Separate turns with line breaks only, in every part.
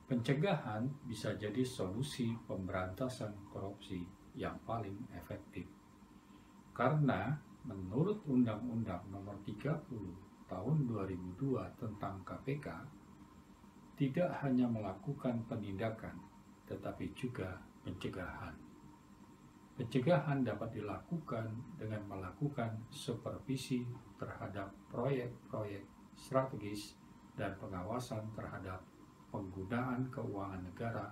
Pencegahan bisa jadi solusi pemberantasan korupsi yang paling efektif. Karena menurut Undang-Undang Nomor 30 Tahun 2002 tentang KPK, tidak hanya melakukan penindakan, tetapi juga pencegahan. Pencegahan dapat dilakukan dengan melakukan supervisi terhadap proyek-proyek strategis dan pengawasan terhadap penggunaan keuangan negara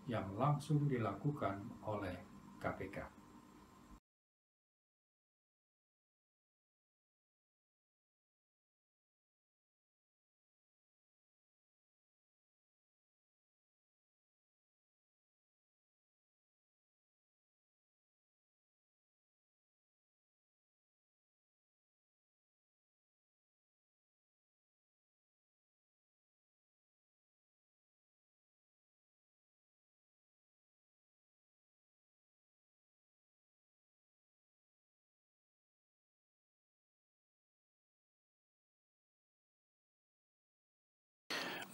yang langsung dilakukan oleh KPK.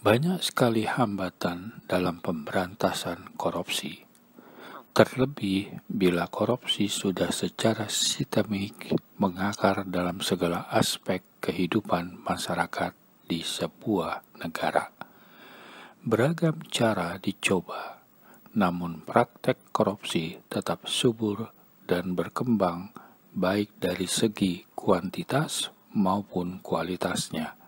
Banyak sekali hambatan dalam pemberantasan korupsi, terlebih bila korupsi sudah secara sistemik mengakar dalam segala aspek kehidupan masyarakat di sebuah negara. Beragam cara dicoba, namun praktek korupsi tetap subur dan berkembang baik dari segi kuantitas maupun kualitasnya.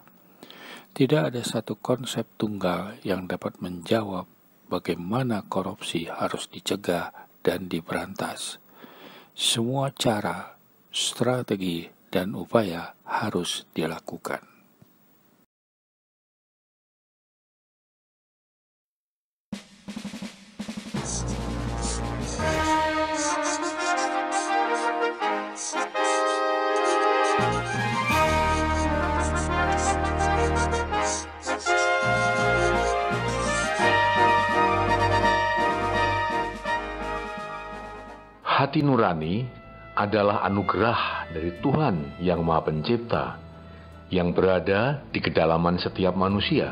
Tidak ada satu konsep tunggal yang dapat menjawab bagaimana korupsi harus dicegah dan diberantas. Semua cara, strategi, dan upaya harus dilakukan.
Hati nurani adalah anugerah dari Tuhan yang Maha Pencipta, yang berada di kedalaman setiap manusia.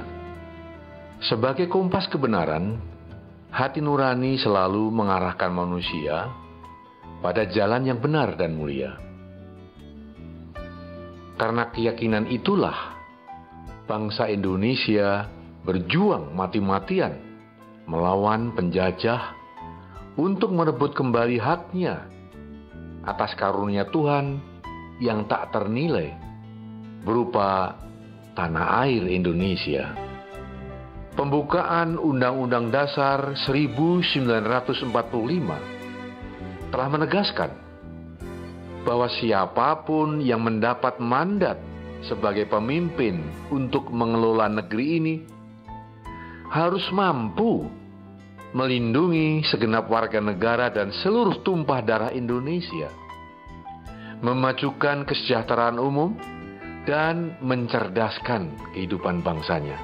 Sebagai kompas kebenaran, hati nurani selalu mengarahkan manusia pada jalan yang benar dan mulia. Karena keyakinan itulah, bangsa Indonesia berjuang mati-matian melawan penjajah untuk merebut kembali haknya atas karunia Tuhan yang tak ternilai berupa tanah air Indonesia. Pembukaan Undang-Undang Dasar 1945 telah menegaskan bahwa siapapun yang mendapat mandat sebagai pemimpin untuk mengelola negeri ini harus mampu melindungi segenap warga negara dan seluruh tumpah darah Indonesia, memajukan kesejahteraan umum, dan mencerdaskan kehidupan bangsanya.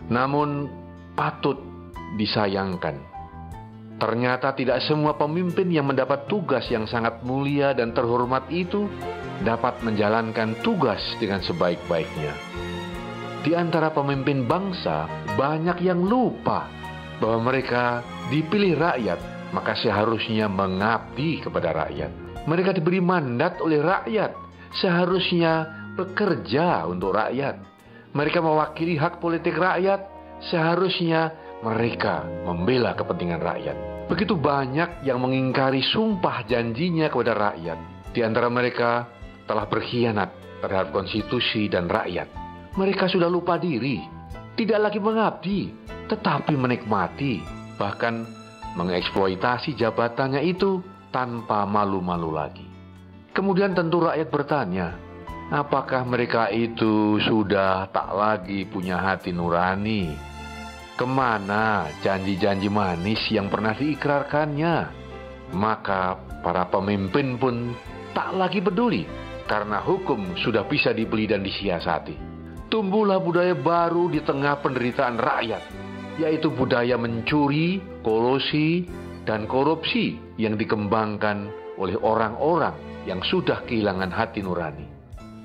Namun, patut disayangkan, ternyata tidak semua pemimpin yang mendapat tugas yang sangat mulia dan terhormat itu dapat menjalankan tugas dengan sebaik-baiknya. Di antara pemimpin bangsa, banyak yang lupa bahwa mereka dipilih rakyat, maka seharusnya mengabdi kepada rakyat. Mereka diberi mandat oleh rakyat, seharusnya bekerja untuk rakyat. Mereka mewakili hak politik rakyat, seharusnya mereka membela kepentingan rakyat. Begitu banyak yang mengingkari sumpah janjinya kepada rakyat. Di antara mereka telah berkhianat terhadap konstitusi dan rakyat. Mereka sudah lupa diri, tidak lagi mengabdi, tetapi menikmati, bahkan mengeksploitasi jabatannya itu tanpa malu-malu lagi. Kemudian tentu rakyat bertanya, apakah mereka itu sudah tak lagi punya hati nurani? Kemana janji-janji manis yang pernah diikrarkannya? Maka para pemimpin pun tak lagi peduli, karena hukum sudah bisa dibeli dan disiasati. Tumbuhlah budaya baru di tengah penderitaan rakyat, yaitu budaya mencuri, kolosi, dan korupsi yang dikembangkan oleh orang-orang yang sudah kehilangan hati nurani.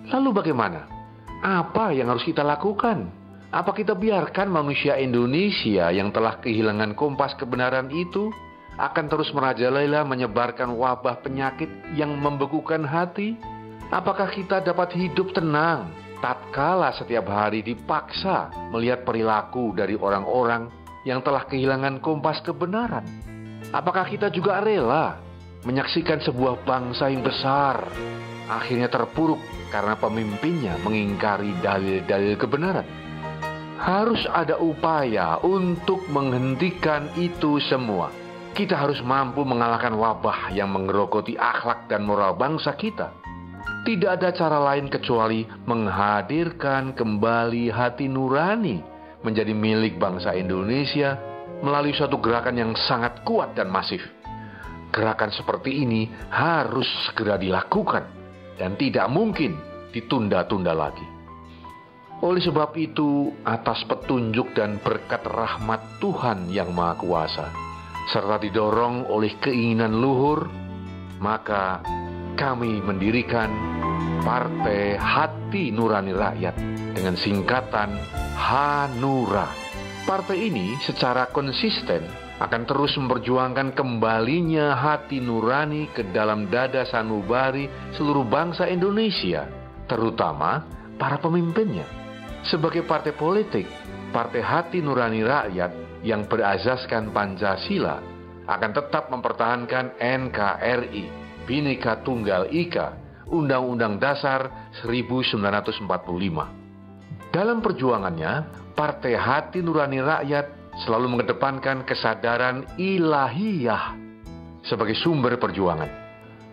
Lalu bagaimana? Apa yang harus kita lakukan Apa kita biarkan manusia Indonesia yang telah kehilangan kompas kebenaran itu akan terus merajalela menyebarkan wabah penyakit yang membekukan hati? Apakah kita dapat hidup tenang tatkala setiap hari dipaksa melihat perilaku dari orang-orang yang telah kehilangan kompas kebenaran? Apakah kita juga rela menyaksikan sebuah bangsa yang besar akhirnya terpuruk karena pemimpinnya mengingkari dalil-dalil kebenaran? Harus ada upaya untuk menghentikan itu semua. Kita harus mampu mengalahkan wabah yang menggerogoti akhlak dan moral bangsa kita. Tidak ada cara lain kecuali menghadirkan kembali hati nurani menjadi milik bangsa Indonesia melalui suatu gerakan yang sangat kuat dan masif. Gerakan seperti ini harus segera dilakukan dan tidak mungkin ditunda-tunda lagi. Oleh sebab itu, atas petunjuk dan berkat rahmat Tuhan yang Maha Kuasa, serta didorong oleh keinginan luhur, maka kami mendirikan Partai Hati Nurani Rakyat dengan singkatan HANURA. Partai ini secara konsisten akan terus memperjuangkan kembalinya hati nurani ke dalam dada sanubari seluruh bangsa Indonesia, terutama para pemimpinnya. Sebagai partai politik, Partai Hati Nurani Rakyat yang berasaskan Pancasila akan tetap mempertahankan NKRI, Bhinneka Tunggal Ika, Undang-Undang Dasar 1945. Dalam perjuangannya, Partai Hati Nurani Rakyat selalu mengedepankan kesadaran ilahiyah sebagai sumber perjuangan.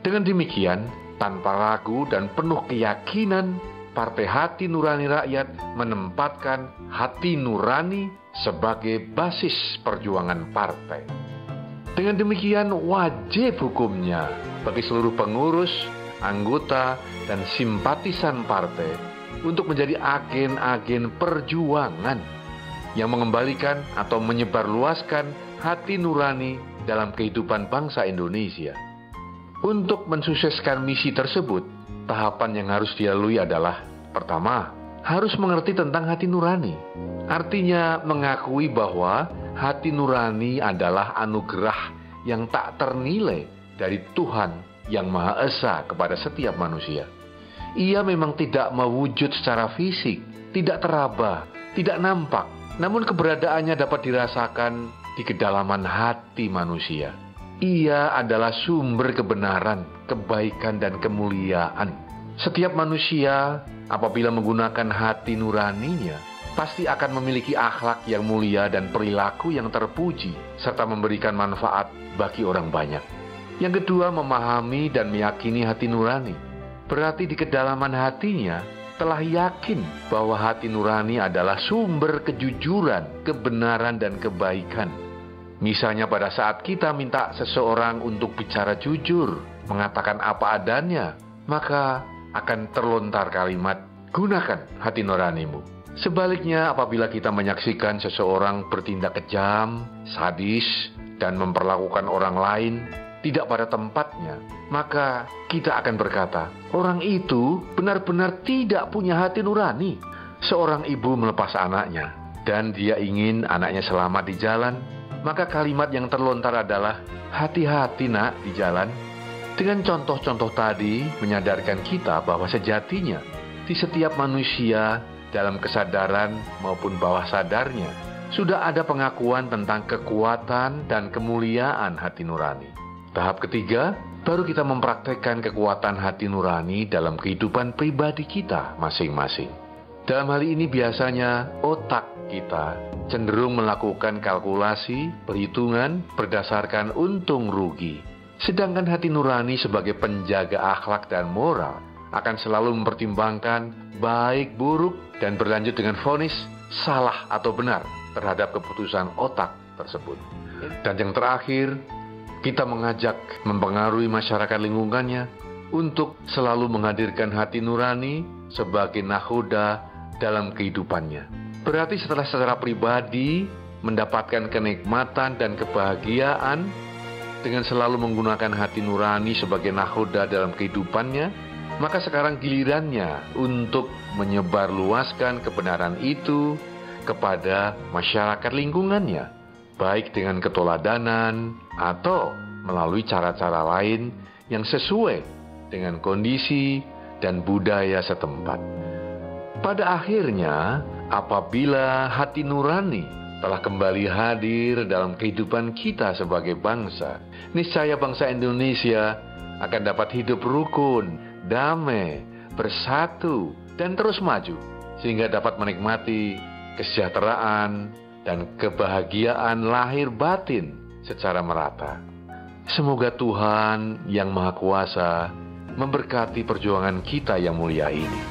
Dengan demikian, tanpa ragu dan penuh keyakinan, Partai Hati Nurani Rakyat menempatkan hati nurani sebagai basis perjuangan partai. Dengan demikian, wajib hukumnya bagi seluruh pengurus, anggota, dan simpatisan partai untuk menjadi agen-agen perjuangan yang mengembalikan atau menyebarluaskan hati nurani dalam kehidupan bangsa Indonesia. Untuk mensukseskan misi tersebut, tahapan yang harus dilalui adalah, pertama, harus mengerti tentang hati nurani. Artinya mengakui bahwa hati nurani adalah anugerah yang tak ternilai dari Tuhan yang Maha Esa kepada setiap manusia. Ia memang tidak mewujud secara fisik, tidak teraba, tidak nampak, namun keberadaannya dapat dirasakan di kedalaman hati manusia. Ia adalah sumber kebenaran, kebaikan, dan kemuliaan. Setiap manusia apabila menggunakan hati nuraninya, pasti akan memiliki akhlak yang mulia dan perilaku yang terpuji, serta memberikan manfaat bagi orang banyak. Yang kedua, memahami dan meyakini hati nurani. Berarti di kedalaman hatinya telah yakin bahwa hati nurani adalah sumber kejujuran, kebenaran, dan kebaikan. Misalnya pada saat kita minta seseorang untuk bicara jujur, mengatakan apa adanya, maka akan terlontar kalimat, gunakan hati nuranimu. Sebaliknya, apabila kita menyaksikan seseorang bertindak kejam, sadis, dan memperlakukan orang lain tidak pada tempatnya, maka kita akan berkata, orang itu benar-benar tidak punya hati nurani. Seorang ibu melepas anaknya, dan dia ingin anaknya selamat di jalan, maka kalimat yang terlontar adalah, hati-hati nak di jalan. Dengan contoh-contoh tadi menyadarkan kita bahwa sejatinya di setiap manusia dalam kesadaran maupun bawah sadarnya sudah ada pengakuan tentang kekuatan dan kemuliaan hati nurani. Tahap ketiga, baru kita mempraktekkan kekuatan hati nurani dalam kehidupan pribadi kita masing-masing. Dalam hal ini biasanya otak kita cenderung melakukan kalkulasi, perhitungan berdasarkan untung rugi. Sedangkan hati nurani sebagai penjaga akhlak dan moral akan selalu mempertimbangkan baik buruk dan berlanjut dengan vonis salah atau benar terhadap keputusan otak tersebut. Dan yang terakhir, kita mengajak mempengaruhi masyarakat lingkungannya untuk selalu menghadirkan hati nurani sebagai nakhoda dalam kehidupannya. Berarti setelah pribadi mendapatkan kenikmatan dan kebahagiaan dengan selalu menggunakan hati nurani sebagai nakhoda dalam kehidupannya, maka sekarang gilirannya untuk menyebarluaskan kebenaran itu kepada masyarakat lingkungannya, baik dengan keteladanan atau melalui cara-cara lain yang sesuai dengan kondisi dan budaya setempat. Pada akhirnya, apabila hati nurani telah kembali hadir dalam kehidupan kita sebagai bangsa, niscaya bangsa Indonesia akan dapat hidup rukun, damai, bersatu, dan terus maju, sehingga dapat menikmati kesejahteraan dan kebahagiaan lahir batin secara merata. Semoga Tuhan yang Maha Kuasa memberkati perjuangan kita yang mulia ini.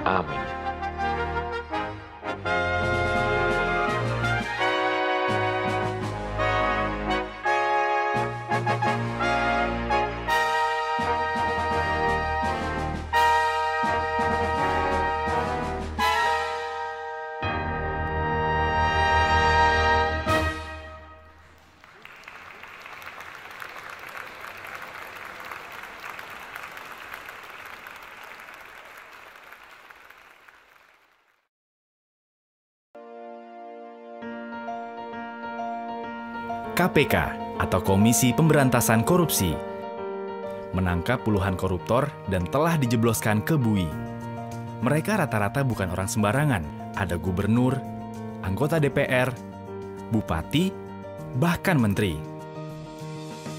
Amin.
KPK atau Komisi Pemberantasan Korupsi menangkap puluhan koruptor dan telah dijebloskan ke bui. Mereka rata-rata bukan orang sembarangan. Ada gubernur, anggota DPR, bupati, bahkan menteri.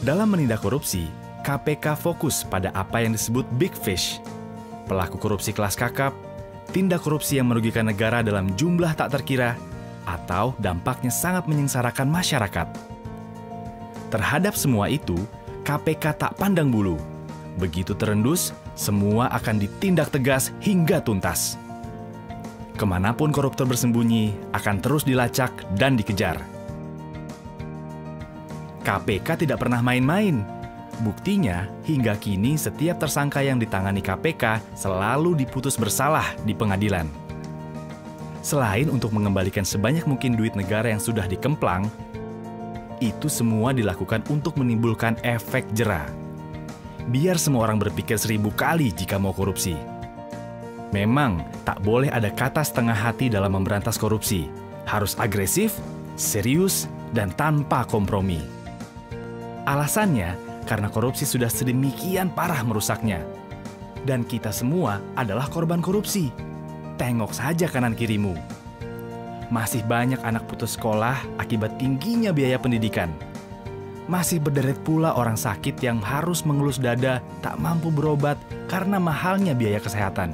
Dalam menindak korupsi, KPK fokus pada apa yang disebut big fish, pelaku korupsi kelas kakap, tindak korupsi yang merugikan negara dalam jumlah tak terkira, atau dampaknya sangat menyengsarakan masyarakat. Terhadap semua itu, KPK tak pandang bulu. Begitu terendus, semua akan ditindak tegas hingga tuntas. Kemanapun koruptor bersembunyi, akan terus dilacak dan dikejar. KPK tidak pernah main-main. Buktinya, hingga kini setiap tersangka yang ditangani KPK selalu diputus bersalah di pengadilan. Selain untuk mengembalikan sebanyak mungkin duit negara yang sudah dikemplang, itu semua dilakukan untuk menimbulkan efek jera. Biar semua orang berpikir 1000 kali jika mau korupsi. Memang tak boleh ada kata setengah hati dalam memberantas korupsi. Harus agresif, serius, dan tanpa kompromi. Alasannya karena korupsi sudah sedemikian parah merusaknya. Dan kita semua adalah korban korupsi. Tengok saja kanan kirimu. Masih banyak anak putus sekolah akibat tingginya biaya pendidikan. Masih berderet pula orang sakit yang harus mengelus dada tak mampu berobat karena mahalnya biaya kesehatan.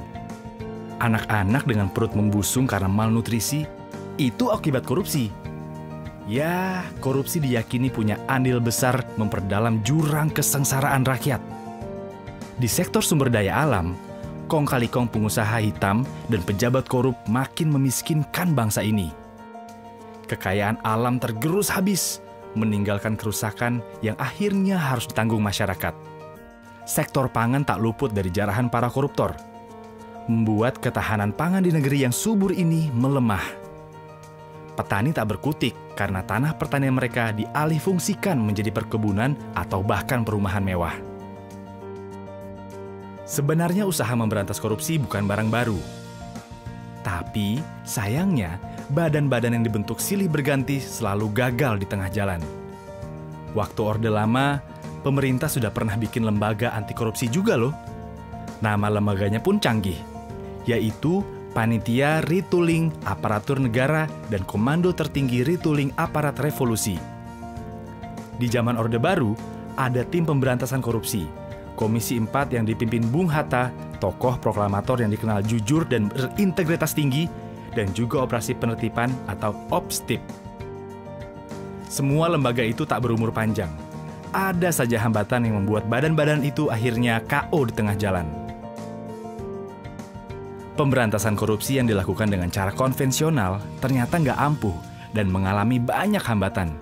Anak-anak dengan perut membusung karena malnutrisi, itu akibat korupsi. Ya, korupsi diyakini punya andil besar memperdalam jurang kesengsaraan rakyat. Di sektor sumber daya alam, kong kali kong pengusaha hitam dan pejabat korup makin memiskinkan bangsa ini. Kekayaan alam tergerus habis, meninggalkan kerusakan yang akhirnya harus ditanggung masyarakat. Sektor pangan tak luput dari jarahan para koruptor, membuat ketahanan pangan di negeri yang subur ini melemah. Petani tak berkutik karena tanah pertanian mereka dialihfungsikan menjadi perkebunan atau bahkan perumahan mewah. Sebenarnya usaha memberantas korupsi bukan barang baru. Tapi, sayangnya, badan-badan yang dibentuk silih berganti selalu gagal di tengah jalan. Waktu Orde Lama, pemerintah sudah pernah bikin lembaga anti korupsi juga loh. Nama lembaganya pun canggih, yaitu Panitia Retooling Aparatur Negara dan Komando Tertinggi Retooling Aparat Revolusi. Di zaman Orde Baru, ada tim pemberantasan korupsi, Komisi 4 yang dipimpin Bung Hatta, tokoh proklamator yang dikenal jujur dan berintegritas tinggi, dan juga operasi penertiban atau OPSTIP. Semua lembaga itu tak berumur panjang. Ada saja hambatan yang membuat badan-badan itu akhirnya KO di tengah jalan. Pemberantasan korupsi yang dilakukan dengan cara konvensional ternyata nggak ampuh dan mengalami banyak hambatan.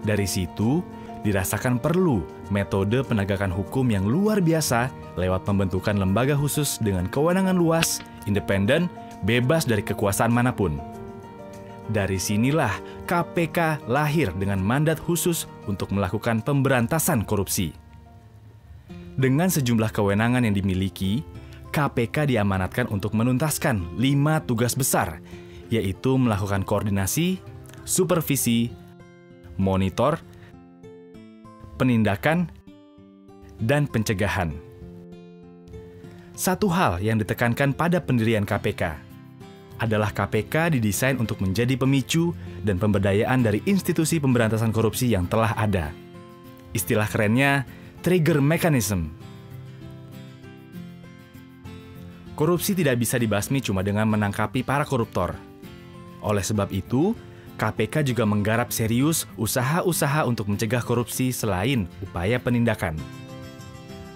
Dari situ, dirasakan perlu metode penegakan hukum yang luar biasa lewat pembentukan lembaga khusus dengan kewenangan luas, independen, bebas dari kekuasaan manapun. Dari sinilah KPK lahir dengan mandat khusus untuk melakukan pemberantasan korupsi. Dengan sejumlah kewenangan yang dimiliki, KPK diamanatkan untuk menuntaskan 5 tugas besar yaitu melakukan koordinasi, supervisi, monitor, penindakan, dan pencegahan. Satu hal yang ditekankan pada pendirian KPK adalah KPK didesain untuk menjadi pemicu dan pemberdayaan dari institusi pemberantasan korupsi yang telah ada. Istilah kerennya, trigger mechanism. Korupsi tidak bisa dibasmi cuma dengan menangkapi para koruptor. Oleh sebab itu, KPK juga menggarap serius usaha-usaha untuk mencegah korupsi selain upaya penindakan.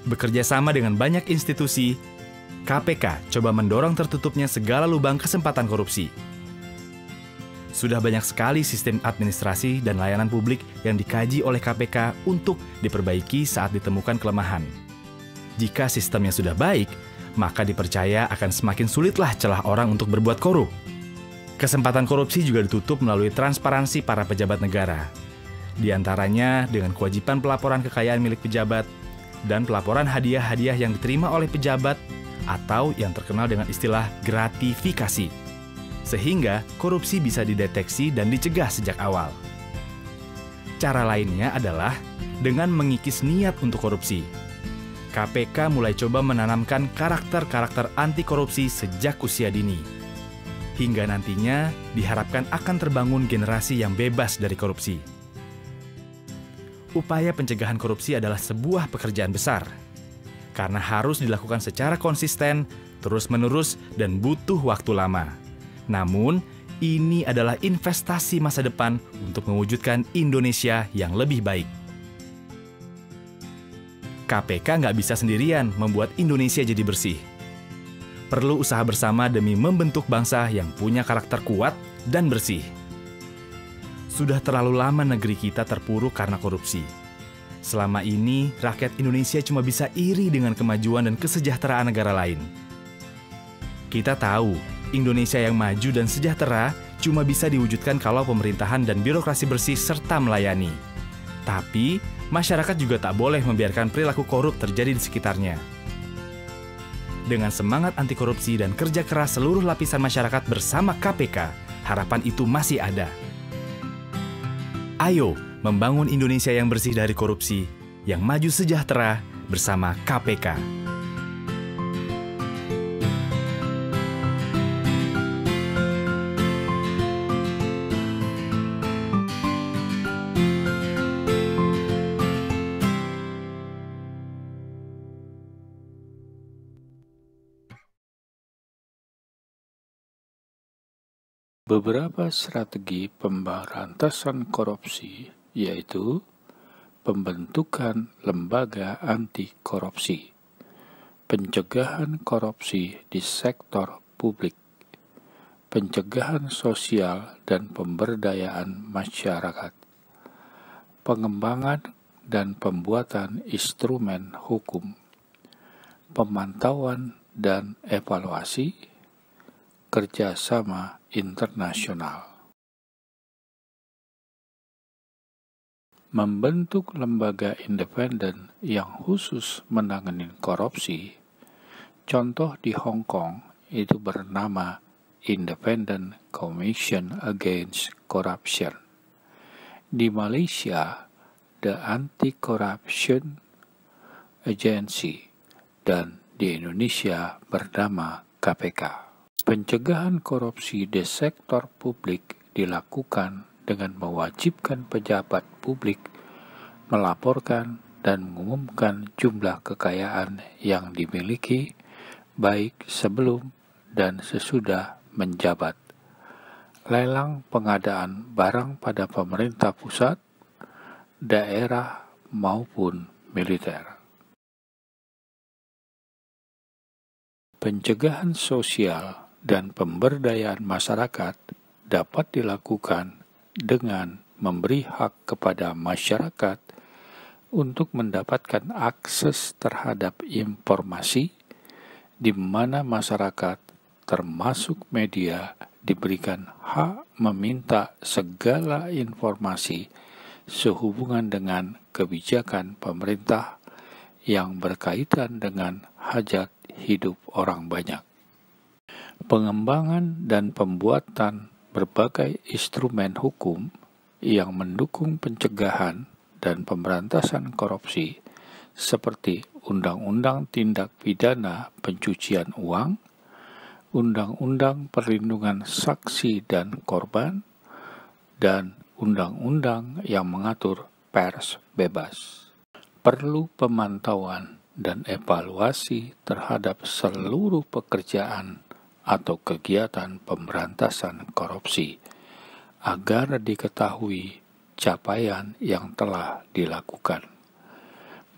Bekerja sama dengan banyak institusi, KPK coba mendorong tertutupnya segala lubang kesempatan korupsi. Sudah banyak sekali sistem administrasi dan layanan publik yang dikaji oleh KPK untuk diperbaiki saat ditemukan kelemahan. Jika sistemnya sudah baik, maka dipercaya akan semakin sulitlah celah orang untuk berbuat korup. Kesempatan korupsi juga ditutup melalui transparansi para pejabat negara. Di antaranya dengan kewajiban pelaporan kekayaan milik pejabat dan pelaporan hadiah-hadiah yang diterima oleh pejabat atau yang terkenal dengan istilah gratifikasi. Sehingga korupsi bisa dideteksi dan dicegah sejak awal. Cara lainnya adalah dengan mengikis niat untuk korupsi. KPK mulai coba menanamkan karakter-karakter anti korupsi sejak usia dini. Hingga nantinya diharapkan akan terbangun generasi yang bebas dari korupsi. Upaya pencegahan korupsi adalah sebuah pekerjaan besar, karena harus dilakukan secara konsisten, terus-menerus, dan butuh waktu lama. Namun, ini adalah investasi masa depan untuk mewujudkan Indonesia yang lebih baik. KPK nggak bisa sendirian membuat Indonesia jadi bersih. Perlu usaha bersama demi membentuk bangsa yang punya karakter kuat dan bersih. Sudah terlalu lama negeri kita terpuruk karena korupsi. Selama ini, rakyat Indonesia cuma bisa iri dengan kemajuan dan kesejahteraan negara lain. Kita tahu, Indonesia yang maju dan sejahtera cuma bisa diwujudkan kalau pemerintahan dan birokrasi bersih serta melayani. Tapi, masyarakat juga tak boleh membiarkan perilaku korup terjadi di sekitarnya. Dengan semangat anti korupsi dan kerja keras seluruh lapisan masyarakat bersama KPK, harapan itu masih ada. Ayo membangun Indonesia yang bersih dari korupsi, yang maju sejahtera bersama KPK.
Beberapa strategi pemberantasan korupsi yaitu pembentukan lembaga anti korupsi, pencegahan korupsi di sektor publik, pencegahan sosial dan pemberdayaan masyarakat, pengembangan dan pembuatan instrumen hukum, pemantauan dan evaluasi, kerjasama internasional. Membentuk lembaga independen yang khusus menangani korupsi, contoh di Hong Kong itu bernama Independent Commission Against Corruption. Di Malaysia, The Anti-Corruption Agency, dan di Indonesia bernama KPK. Pencegahan korupsi di sektor publik dilakukan dengan mewajibkan pejabat publik melaporkan dan mengumumkan jumlah kekayaan yang dimiliki baik sebelum dan sesudah menjabat. Lelang pengadaan barang pada pemerintah pusat, daerah maupun militer. Pencegahan sosial dan pemberdayaan masyarakat dapat dilakukan dengan memberi hak kepada masyarakat untuk mendapatkan akses terhadap informasi di mana masyarakat termasuk media diberikan hak meminta segala informasi sehubungan dengan kebijakan pemerintah yang berkaitan dengan hajat hidup orang banyak. Pengembangan dan pembuatan berbagai instrumen hukum yang mendukung pencegahan dan pemberantasan korupsi seperti Undang-Undang Tindak Pidana Pencucian Uang, Undang-Undang Perlindungan Saksi dan Korban, dan undang-undang yang mengatur pers bebas. Perlu pemantauan dan evaluasi terhadap seluruh pekerjaan atau kegiatan pemberantasan korupsi agar diketahui capaian yang telah dilakukan.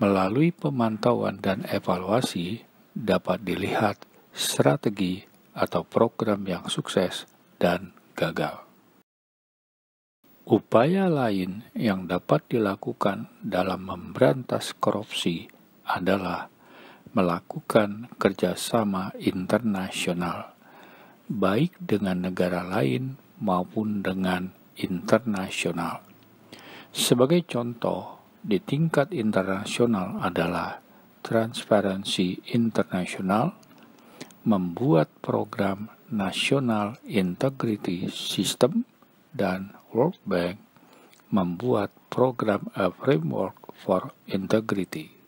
Melalui pemantauan dan evaluasi dapat dilihat strategi atau program yang sukses dan gagal. Upaya lain yang dapat dilakukan dalam memberantas korupsi adalah melakukan kerjasama internasional, baik dengan negara lain maupun dengan internasional. Sebagai contoh, di tingkat internasional adalah Transparency International, membuat program National Integrity System, dan World Bank membuat program A Framework for Integrity.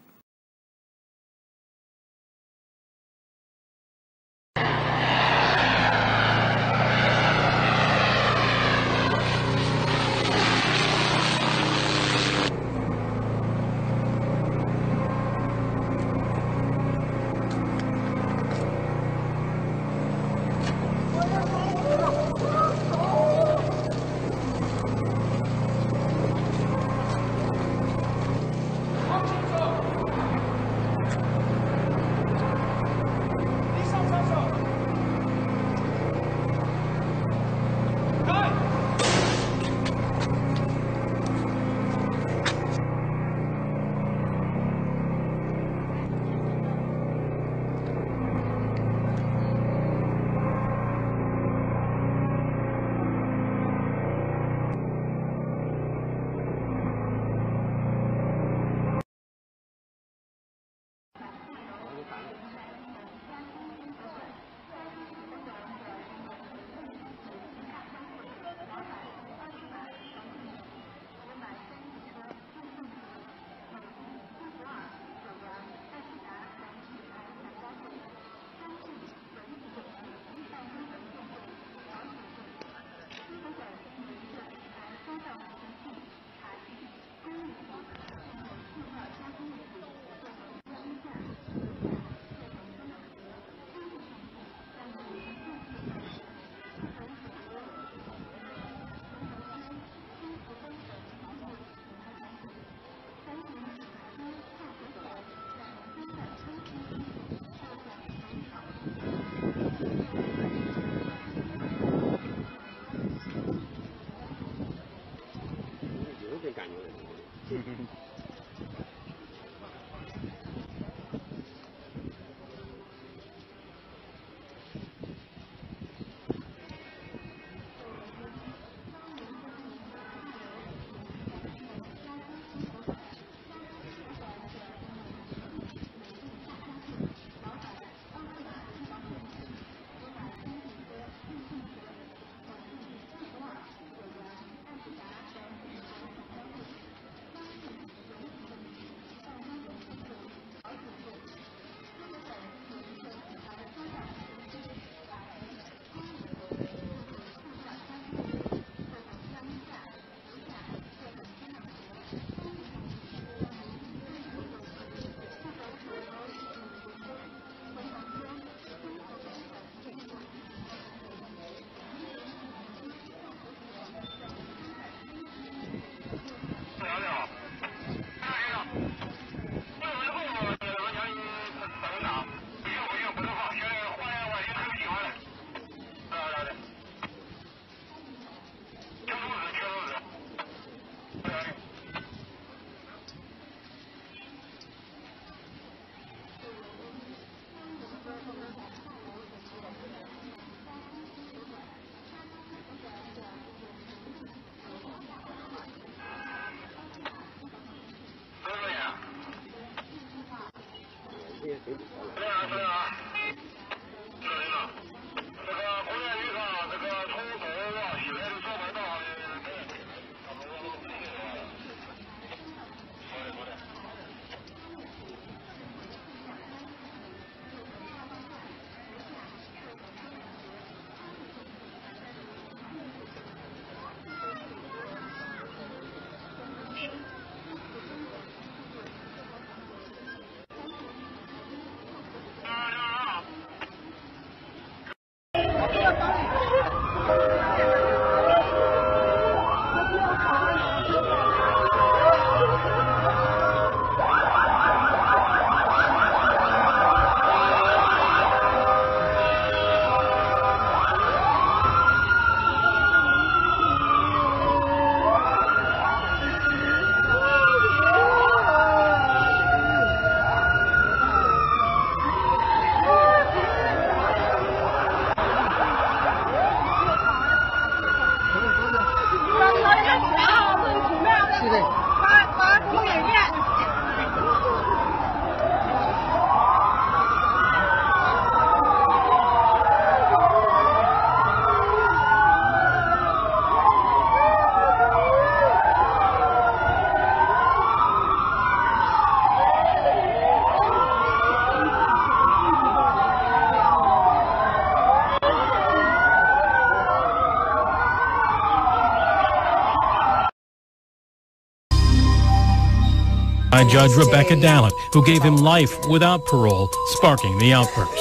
by Judge Rebecca Dallet, who gave him life without parole, sparking the outburst.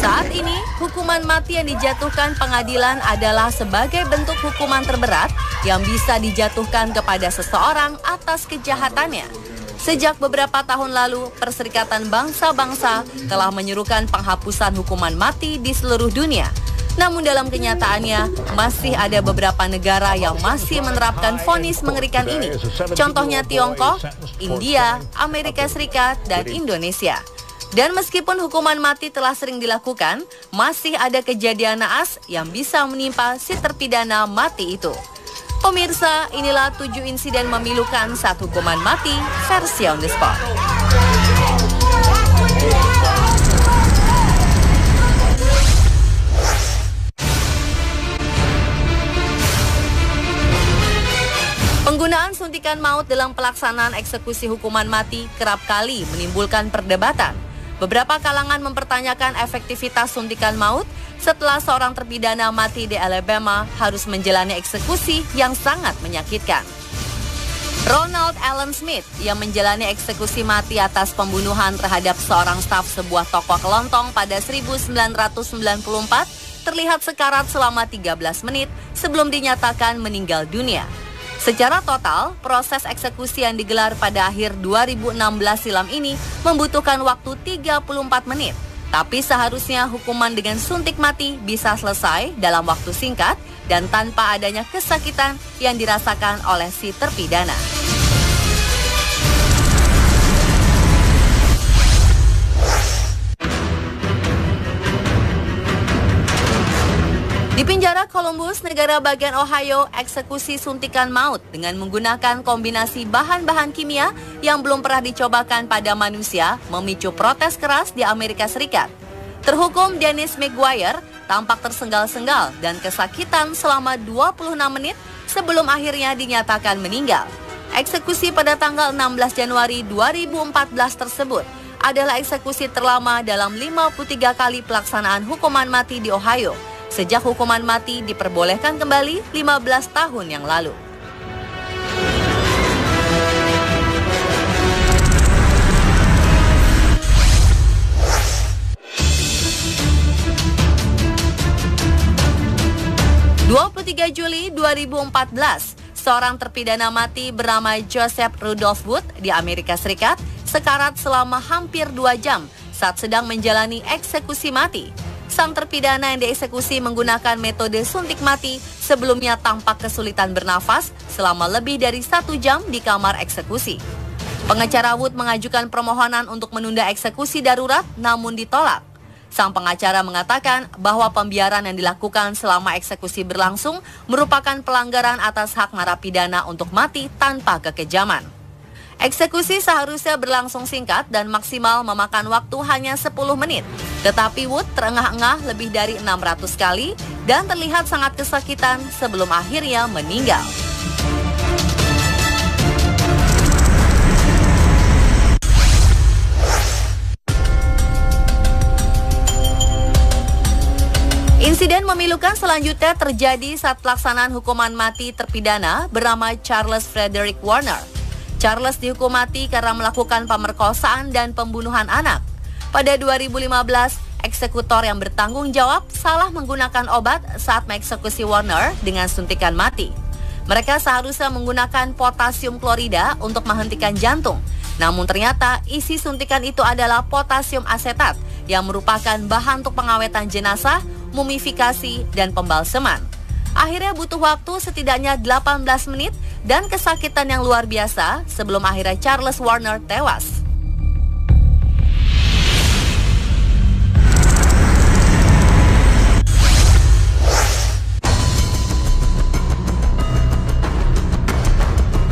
Saat ini, hukuman mati yang dijatuhkan pengadilan adalah sebagai bentuk hukuman terberat yang bisa dijatuhkan kepada seseorang atas kejahatannya. Sejak beberapa tahun lalu, Perserikatan Bangsa-Bangsa telah menyerukan penghapusan hukuman mati di seluruh dunia. Namun dalam kenyataannya, masih ada beberapa negara yang masih menerapkan vonis mengerikan ini. Contohnya Tiongkok, India, Amerika Serikat, dan Indonesia. Dan meskipun hukuman mati telah sering dilakukan, masih ada kejadian naas yang bisa menimpa si terpidana mati itu. Pemirsa, inilah 7 insiden memilukan saat hukuman mati versi On The Spot. Penggunaan suntikan maut dalam pelaksanaan eksekusi hukuman mati kerap kali menimbulkan perdebatan. Beberapa kalangan mempertanyakan efektivitas suntikan maut setelah seorang terpidana mati di Alabama harus menjalani eksekusi yang sangat menyakitkan. Ronald Allen Smith yang menjalani eksekusi mati atas pembunuhan terhadap seorang staf sebuah toko kelontong pada 1994 terlihat sekarat selama 13 menit sebelum dinyatakan meninggal dunia. Secara total, proses eksekusi yang digelar pada akhir 2016 silam ini membutuhkan waktu 34 menit. Tapi seharusnya hukuman dengan suntik mati bisa selesai dalam waktu singkat dan tanpa adanya kesakitan yang dirasakan oleh si terpidana. Di penjara Columbus, negara bagian Ohio, eksekusi suntikan maut dengan menggunakan kombinasi bahan-bahan kimia yang belum pernah dicobakan pada manusia memicu protes keras di Amerika Serikat. Terhukum Dennis McGuire tampak tersengal-sengal dan kesakitan selama 26 menit sebelum akhirnya dinyatakan meninggal. Eksekusi pada tanggal 16 Januari 2014 tersebut adalah eksekusi terlama dalam 53 kali pelaksanaan hukuman mati di Ohio sejak hukuman mati diperbolehkan kembali 15 tahun yang lalu. Juli 2014, seorang terpidana mati bernama Joseph Rudolph Wood di Amerika Serikat sekarat selama hampir 2 jam saat sedang menjalani eksekusi mati. Sang terpidana yang dieksekusi menggunakan metode suntik mati sebelumnya tampak kesulitan bernafas selama lebih dari 1 jam di kamar eksekusi. Pengacara Wood mengajukan permohonan untuk menunda eksekusi darurat namun ditolak. Sang pengacara mengatakan bahwa pembiaran yang dilakukan selama eksekusi berlangsung merupakan pelanggaran atas hak narapidana untuk mati tanpa kekejaman. Eksekusi seharusnya berlangsung singkat dan maksimal memakan waktu hanya 10 menit. Tetapi Wood terengah-engah lebih dari 600 kali dan terlihat sangat kesakitan sebelum akhirnya meninggal. Insiden memilukan selanjutnya terjadi saat pelaksanaan hukuman mati terpidana bernama Charles Frederick Warner. Charles dihukum mati karena melakukan pemerkosaan dan pembunuhan anak. Pada 2015, eksekutor yang bertanggung jawab salah menggunakan obat saat mengeksekusi Warner dengan suntikan mati. Mereka seharusnya menggunakan potasium klorida untuk menghentikan jantung. Namun ternyata isi suntikan itu adalah potasium asetat yang merupakan bahan untuk pengawetan jenazah, mumifikasi, dan pembalseman. Akhirnya butuh waktu setidaknya 18 menit dan kesakitan yang luar biasa sebelum akhirnya Charles Warner tewas.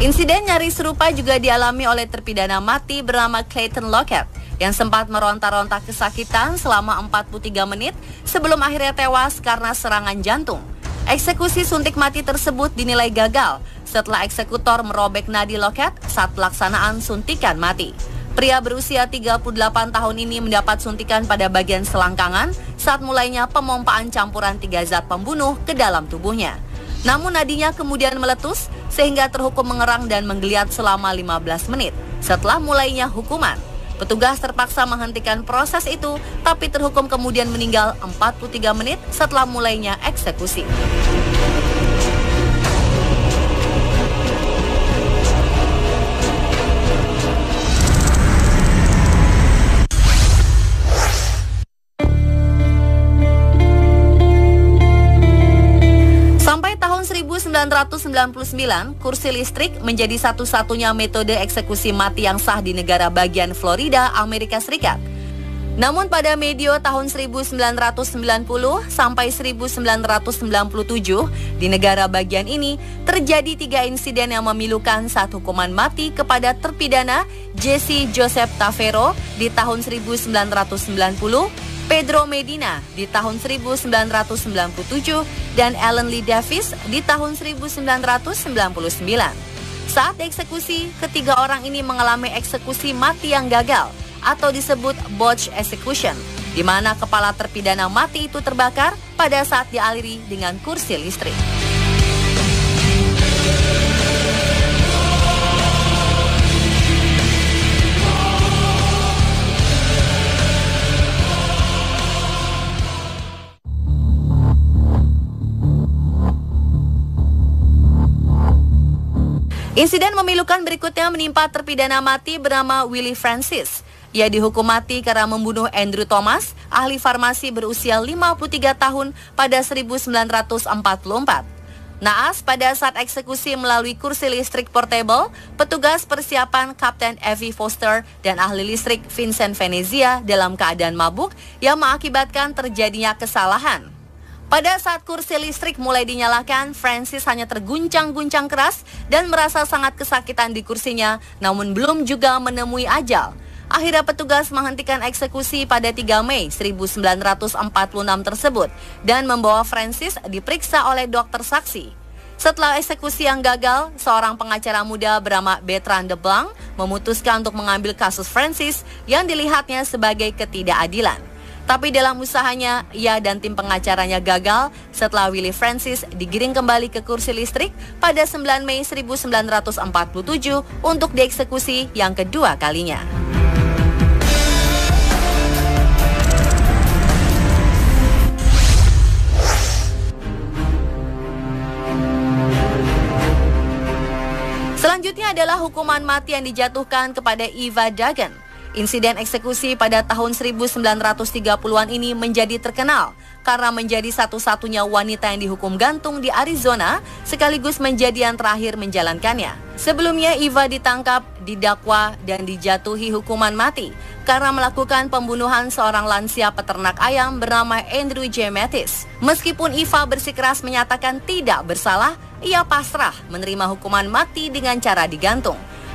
Insiden nyaris serupa juga dialami oleh terpidana mati bernama Clayton Lockett yang sempat meronta-ronta kesakitan selama 43 menit sebelum akhirnya tewas karena serangan jantung. Eksekusi suntik mati tersebut dinilai gagal setelah eksekutor merobek nadi Lockett saat pelaksanaan suntikan mati. Pria berusia 38 tahun ini mendapat suntikan pada bagian selangkangan saat mulainya pemompaan campuran 3 zat pembunuh ke dalam tubuhnya. Namun nadinya kemudian meletus sehingga terhukum mengerang dan menggeliat selama 15 menit. Setelah mulainya hukuman, petugas terpaksa menghentikan proses itu, tapi terhukum kemudian meninggal 43 menit setelah mulainya eksekusi. Sampai tahun 1999, kursi listrik menjadi satu-satunya metode eksekusi mati yang sah di negara bagian Florida, Amerika Serikat. Namun pada medio tahun 1990 sampai 1997, di negara bagian ini terjadi 3 insiden yang memilukan saat hukuman mati kepada terpidana Jesse Joseph Tavero di tahun 1990, Pedro Medina di tahun 1997, dan Alan Lee Davis di tahun 1999. Saat eksekusi, ketiga orang ini mengalami eksekusi mati yang gagal atau disebut botched execution, di mana kepala terpidana mati itu terbakar pada saat dialiri dengan kursi listrik. Insiden memilukan berikutnya menimpa terpidana mati bernama Willie Francis. Ia dihukum mati karena membunuh Andrew Thomas, ahli farmasi berusia 53 tahun pada 1944. Naas, pada saat eksekusi melalui kursi listrik portable, petugas persiapan Kapten Evie Foster dan ahli listrik Vincent Venezia dalam keadaan mabuk yang mengakibatkan terjadinya kesalahan. Pada saat kursi listrik mulai dinyalakan, Francis hanya terguncang-guncang keras dan merasa sangat kesakitan di kursinya, namun belum juga menemui ajal. Akhirnya petugas menghentikan eksekusi pada 3 Mei 1946 tersebut dan membawa Francis diperiksa oleh dokter saksi. Setelah eksekusi yang gagal, seorang pengacara muda bernama Bertrand de Blanc memutuskan untuk mengambil kasus Francis yang dilihatnya sebagai ketidakadilan. Tapi dalam usahanya, ia dan tim pengacaranya gagal setelah Willie Francis digiring kembali ke kursi listrik pada 9 Mei 1947 untuk dieksekusi yang kedua kalinya. Selanjutnya adalah hukuman mati yang dijatuhkan kepada Eva Dagan. Insiden eksekusi pada tahun 1930-an ini menjadi terkenal karena menjadi satu-satunya wanita yang dihukum gantung di Arizona sekaligus menjadi yang terakhir menjalankannya. Sebelumnya Eva ditangkap, didakwa, dan dijatuhi hukuman mati karena melakukan pembunuhan seorang lansia peternak ayam bernama Andrew J. Mathis. Meskipun Eva bersikeras menyatakan tidak bersalah, ia pasrah menerima hukuman mati dengan cara digantung.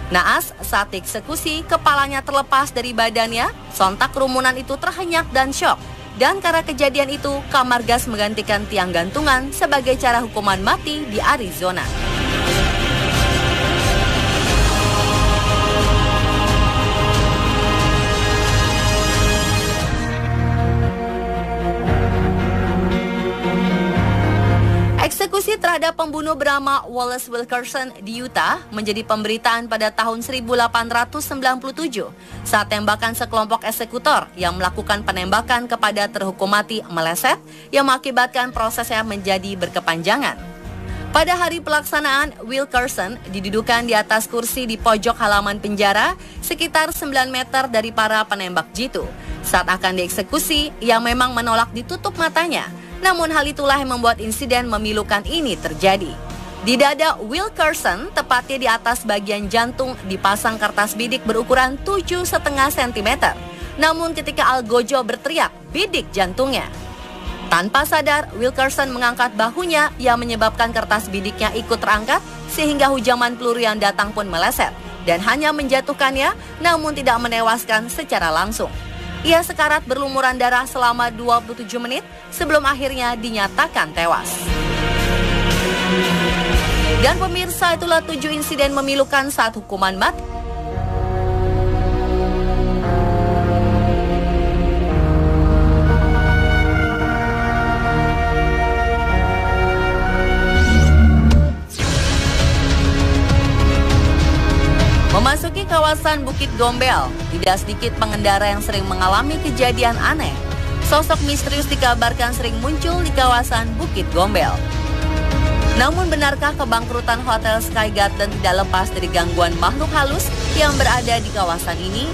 Naas, saat dieksekusi, kepalanya terlepas dari badannya, sontak kerumunan itu terhenyak dan syok. Dan karena kejadian itu, kamar gas menggantikan tiang gantungan sebagai cara hukuman mati di Arizona. Eksekusi terhadap pembunuh bernama Wallace Wilkerson di Utah menjadi pemberitaan pada tahun 1897 saat tembakan sekelompok eksekutor yang melakukan penembakan kepada terhukum mati meleset yang mengakibatkan prosesnya menjadi berkepanjangan. Pada hari pelaksanaan, Wilkerson didudukan di atas kursi di pojok halaman penjara sekitar 9 meter dari para penembak jitu. Saat akan dieksekusi, ia memang menolak ditutup matanya. Namun hal itulah yang membuat insiden memilukan ini terjadi. Di dada Wilkerson, tepatnya di atas bagian jantung, dipasang kertas bidik berukuran 7,5 cm. Namun ketika Algojo berteriak, bidik jantungnya. Tanpa sadar, Wilkerson mengangkat bahunya yang menyebabkan kertas bidiknya ikut terangkat sehingga hujaman peluru yang datang pun meleset dan hanya menjatuhkannya namun tidak menewaskan secara langsung. Ia sekarat berlumuran darah selama 27 menit sebelum akhirnya dinyatakan tewas. Dan pemirsa, itulah 7 insiden memilukan saat hukuman mati. Bukit Gombel, tidak sedikit pengendara yang sering mengalami kejadian aneh. Sosok misterius dikabarkan sering muncul di kawasan Bukit Gombel. Namun benarkah kebangkrutan Hotel Sky Garden tidak lepas dari gangguan makhluk halus yang berada di kawasan ini?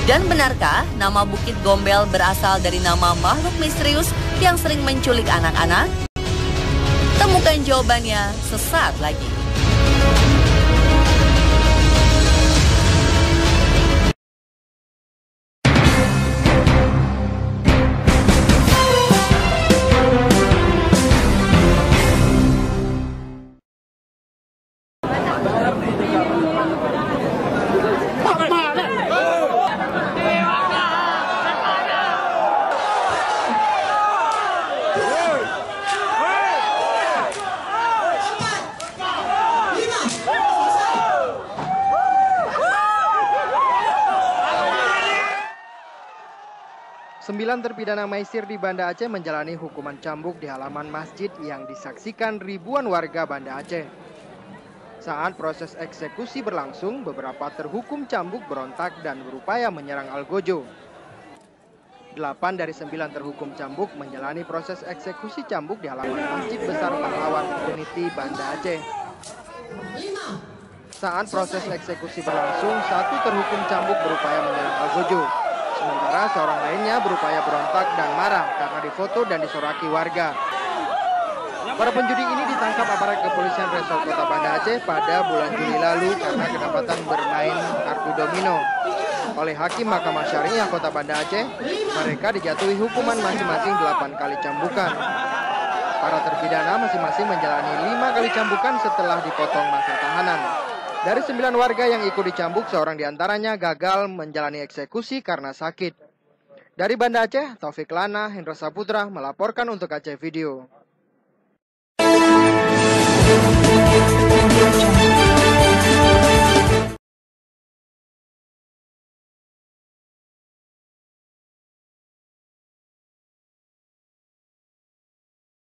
Dan benarkah nama Bukit Gombel berasal dari nama makhluk misterius yang sering menculik anak-anak? Temukan jawabannya sesaat lagi.
Sembilan terpidana maisir di Banda Aceh menjalani hukuman cambuk di halaman masjid yang disaksikan ribuan warga Banda Aceh. Saat proses eksekusi berlangsung, beberapa terhukum cambuk berontak dan berupaya menyerang Algojo. 8 dari 9 terhukum cambuk menjalani proses eksekusi cambuk di halaman Masjid Besar Pahlawan Trinity Banda Aceh. Saat proses eksekusi berlangsung, 1 terhukum cambuk berupaya menyerang Algojo. Sementara seorang lainnya berupaya berontak dan marah karena difoto dan disoraki warga. Para penjudi ini ditangkap aparat kepolisian Resort Kota Banda Aceh pada bulan Juli lalu karena kedapatan bermain kartu domino. Oleh Hakim Mahkamah Syariah Kota Banda Aceh, mereka dijatuhi hukuman masing-masing 8 kali cambukan. Para terpidana masing-masing menjalani 5 kali cambukan setelah dipotong masa tahanan. Dari 9 warga yang ikut dicambuk, seorang diantaranya gagal menjalani eksekusi karena sakit. Dari Banda Aceh, Taufik Lana, Hendra Saputra melaporkan untuk Aceh Video.